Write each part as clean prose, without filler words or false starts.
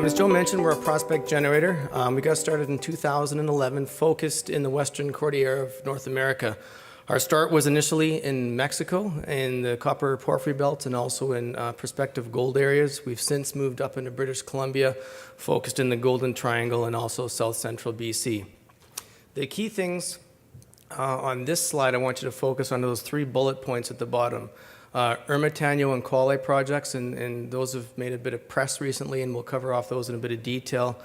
As Joe mentioned, we're a prospect generator. We got started in 2011, focused in the Western Cordillera of North America. Our start was initially in Mexico, in the copper porphyry belt, and also in prospective gold areas. We've since moved up into British Columbia, focused in the Golden Triangle and also south central BC. The key things on this slide, I want you to focus on those three bullet points at the bottom. Ermitaño and Cuale projects, and those have made a bit of press recently, and we'll cover off those in a bit of detail.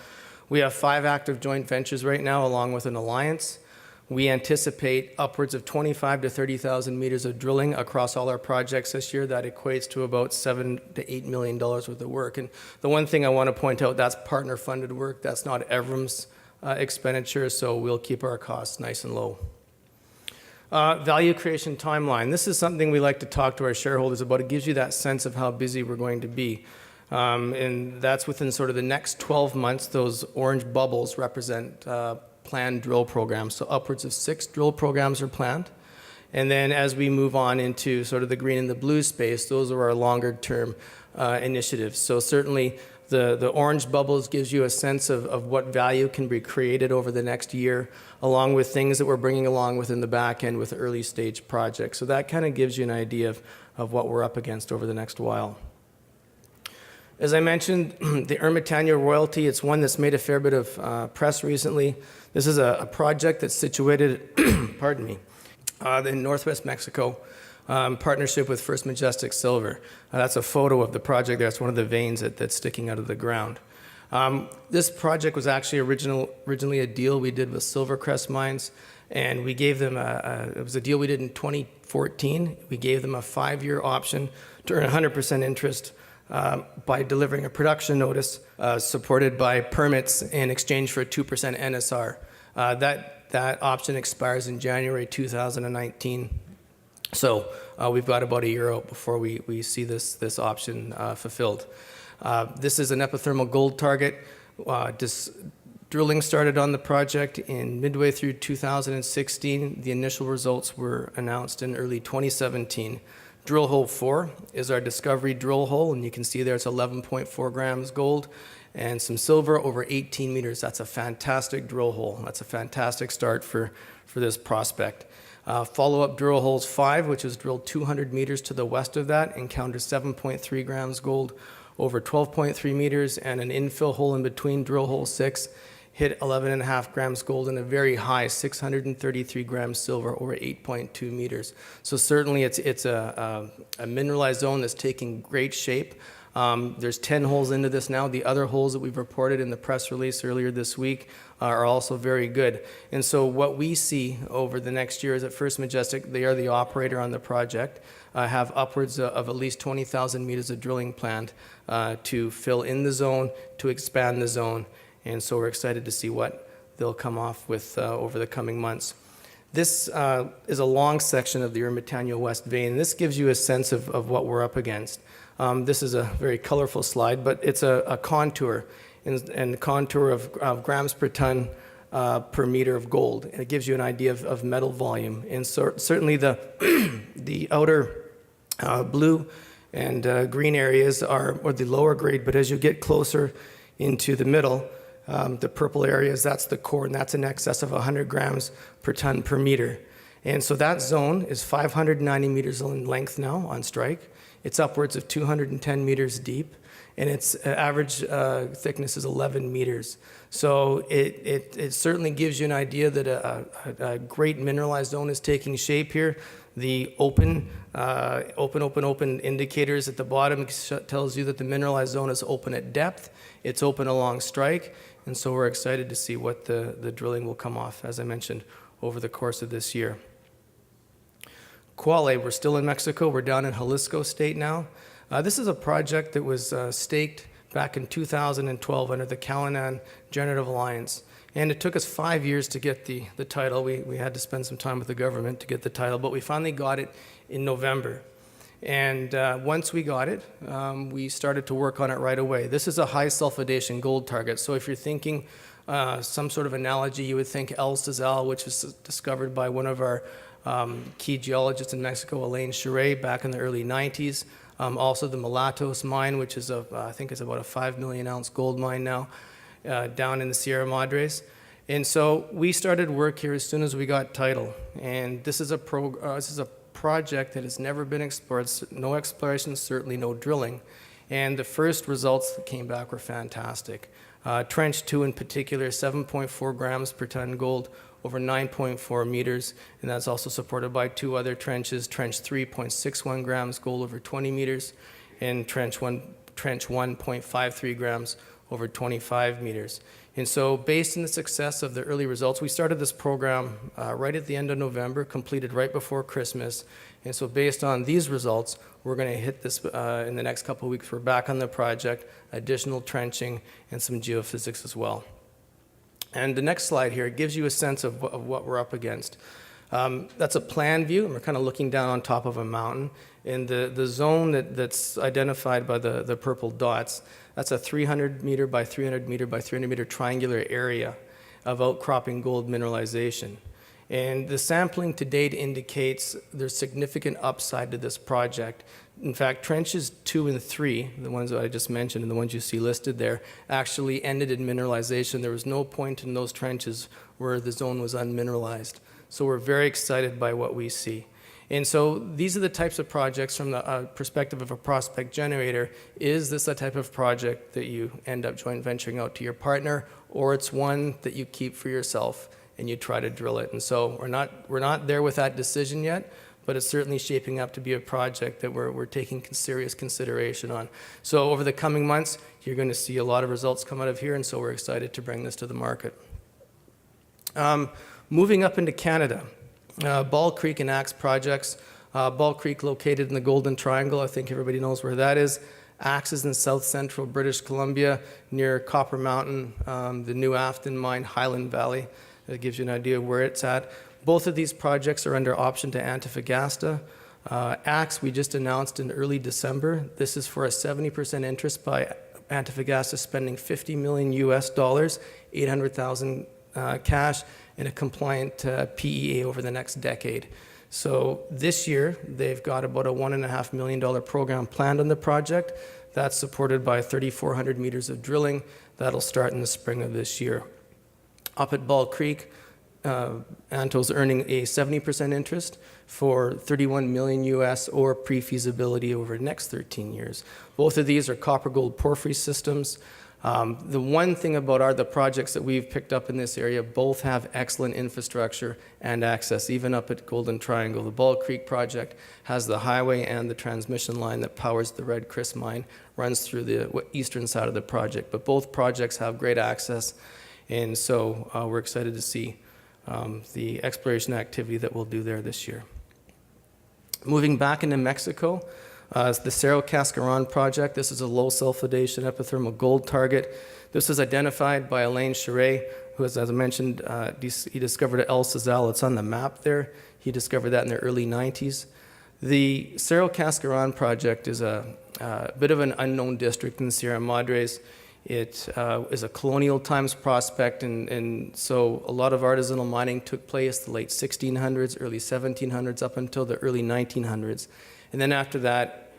We have 5 active joint ventures right now, along with an alliance. We anticipate upwards of 25 to 30,000 meters of drilling across all our projects this year. That equates to about $7 to $8 million worth of work. And the one thing I want to point out, that's partner-funded work. That's not Evrim's expenditure, so we'll keep our costs nice and low. Value creation timeline. This is something we like to talk to our shareholders about. It gives you that sense of how busy we're going to be. And that's within sort of the next 12 months. Those orange bubbles represent planned drill programs. So upwards of 6 drill programs are planned. And then as we move on into sort of the green and the blue space, those are our longer term initiatives. So certainly the orange bubbles gives you a sense of what value can be created over the next year, along with things that we're bringing along within the back end with early stage projects. So that kind of gives you an idea of what we're up against over the next while. As I mentioned, the Ermitaño royalty, it's one that's made a fair bit of press recently. This is a project that's situated, pardon me, in northwest Mexico. Partnership with First Majestic Silver. That's a photo of the project there. It's one of the veins that's sticking out of the ground. This project was actually originally a deal we did with Silvercrest Mines, and we gave them it was a deal we did in 2014. We gave them a 5-year option to earn 100% interest by delivering a production notice supported by permits in exchange for a 2% NSR. That option expires in January 2019. So we've got about a year out before we see this option fulfilled. This is an epithermal gold target. Drilling started on the project in midway through 2016. The initial results were announced in early 2017. Drill hole 4 is our discovery drill hole, and you can see there it's 11.4 grams gold and some silver over 18 meters. That's a fantastic drill hole. That's a fantastic start for this prospect. Follow-up drill holes 5, which is drilled 200 meters to the west of that, encounters 7.3 grams gold over 12.3 meters, and an infill hole in between drill hole 6 hit 11.5 grams gold and a very high 633 grams silver over 8.2 meters. So certainly it's a mineralized zone that's taking great shape. There's 10 holes into this now. The other holes that we've reported in the press release earlier this week are also very good. And so what we see over the next year is at First Majestic, they are the operator on the project, have upwards of at least 20,000 meters of drilling planned to fill in the zone, to expand the zone. And so we're excited to see what they'll come off with over the coming months. This is a long section of the Ermitaño West vein. This gives you a sense of what we're up against. This is a very colorful slide, but it's a contour, and contour of grams per ton per meter of gold. And it gives you an idea of metal volume. And so certainly the outer blue and green areas are the lower grade, but as you get closer into the middle, the purple areas, that's the core, and that's in excess of 100 grams per ton per meter. And so that zone is 590 meters in length now on strike. It's upwards of 210 meters deep, and its average thickness is 11 meters. So it certainly gives you an idea that a great mineralized zone is taking shape here. The open indicators at the bottom tells you that the mineralized zone is open at depth. It's open along strike, and so we're excited to see what the drilling will come off, as I mentioned, over the course of this year. Cuale, we're still in Mexico. We're down in Jalisco State now. This is a project that was staked back in 2012 under the Callinan Generative Alliance. And it took us 5 years to get the title. We had to spend some time with the government to get the title, but we finally got it in November. And once we got it, we started to work on it right away. This is a high sulfidation gold target. So if you're thinking some sort of analogy, you would think El Sazal, which was discovered by one of our key geologists in Mexico, Alain Charret, back in the early 90s. Also the Mulatos mine, which is I think it's about a 5 million ounce gold mine now, down in the Sierra Madres. And so we started work here as soon as we got title. And this is a project that has never been explored, no exploration, certainly no drilling. And the first results that came back were fantastic. Trench 2 in particular, 7.4 grams per ton gold over 9.4 meters, and that's also supported by 2 other trenches. Trench 3, 0.61 grams gold over 20 meters, and Trench 1, 0.53 grams over 25 meters. And so based on the success of the early results, we started this program right at the end of November, completed right before Christmas. And so based on these results, we're going to hit this in the next couple of weeks. We're back on the project, additional trenching, and some geophysics as well. And the next slide here gives you a sense of what we're up against. That's a plan view, and we're kind of looking down on top of a mountain. And the zone that's identified by the purple dots, that's a 300 meter by 300 meter by 300 meter triangular area of outcropping gold mineralization. And the sampling to date indicates there's significant upside to this project. In fact, trenches 2 and 3, the ones that I just mentioned and the ones you see listed there, actually ended in mineralization. There was no point in those trenches where the zone was unmineralized. So we're very excited by what we see. And so these are the types of projects from the perspective of a prospect generator. Is this a type of project that you end up joint venturing out to your partner, or it's one that you keep for yourself and you try to drill it? And so we're not there with that decision yet, but it's certainly shaping up to be a project that we're taking serious consideration on. So over the coming months, you're going to see a lot of results come out of here, and so we're excited to bring this to the market. Moving up into Canada, Ball Creek and Axe projects. Ball Creek located in the Golden Triangle. I think everybody knows where that is. Axe is in south central British Columbia near Copper Mountain, the New Afton mine, Highland Valley. That gives you an idea of where it's at. Both of these projects are under option to Antofagasta. Axe, we just announced in early December. This is for a 70% interest by Antofagasta spending $50 million US dollars, 800,000 cash, and a compliant PEA over the next decade. So this year, they've got about a $1.5 million program planned on the project. That's supported by 3,400 meters of drilling. That'll start in the spring of this year. Up at Ball Creek, Anto's earning a 70% interest for 31 million US or pre-feasibility over the next 13 years. Both of these are copper gold porphyry systems. The one thing about the projects that we've picked up in this area, both have excellent infrastructure and access, even up at Golden Triangle. The Ball Creek project has the highway and the transmission line that powers the Red Chris mine, runs through the eastern side of the project. But both projects have great access, and so we're excited to see the exploration activity that we'll do there this year. Moving back into Mexico, the Cerro Cascaron project. This is a low sulfidation epithermal gold target. This was identified by Alain Charret, who, as I mentioned, he discovered El Sazal. It's on the map there. He discovered that in the early 90s. The Cerro Cascaron project is a bit of an unknown district in the Sierra Madres. It is a colonial times prospect, and so a lot of artisanal mining took place the late 1600s, early 1700s, up until the early 1900s. And then after that,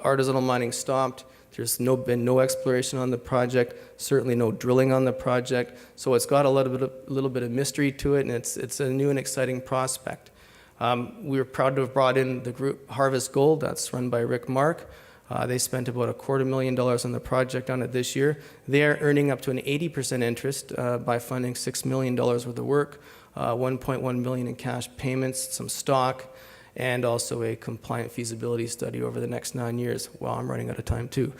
artisanal mining stopped. There's been no exploration on the project, certainly no drilling on the project. So it's got a little bit of mystery to it, and it's a new and exciting prospect. We were proud to have brought in the group Harvest Gold. That's run by Rick Mark. They spent about $250,000 on the project on it this year. They are earning up to an 80% interest by funding $6 million worth of work, $1.1 million in cash payments, some stock, and also a compliant feasibility study over the next 9 years. Well, I'm running out of time too.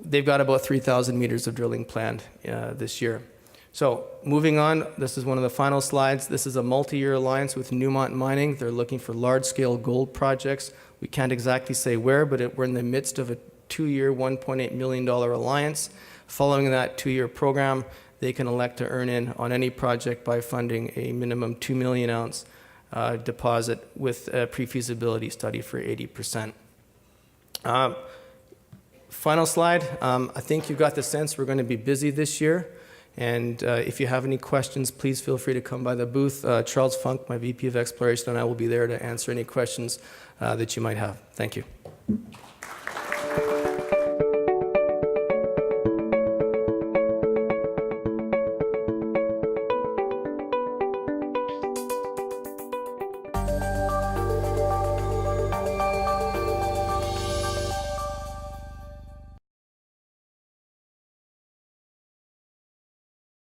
They've got about 3,000 meters of drilling planned this year. So moving on, this is one of the final slides. This is a multi-year alliance with Newmont Mining. They're looking for large-scale gold projects. We can't exactly say where, but we're in the midst of a 2-year, $1.8 million alliance. Following that 2-year program, they can elect to earn in on any project by funding a minimum 2 million ounce deposit with a pre-feasibility study for 80%. Final slide. I think you've got the sense we're going to be busy this year. And if you have any questions, please feel free to come by the booth. Charles Funk, my VP of Exploration, and I will be there to answer any questions that you might have. Thank you.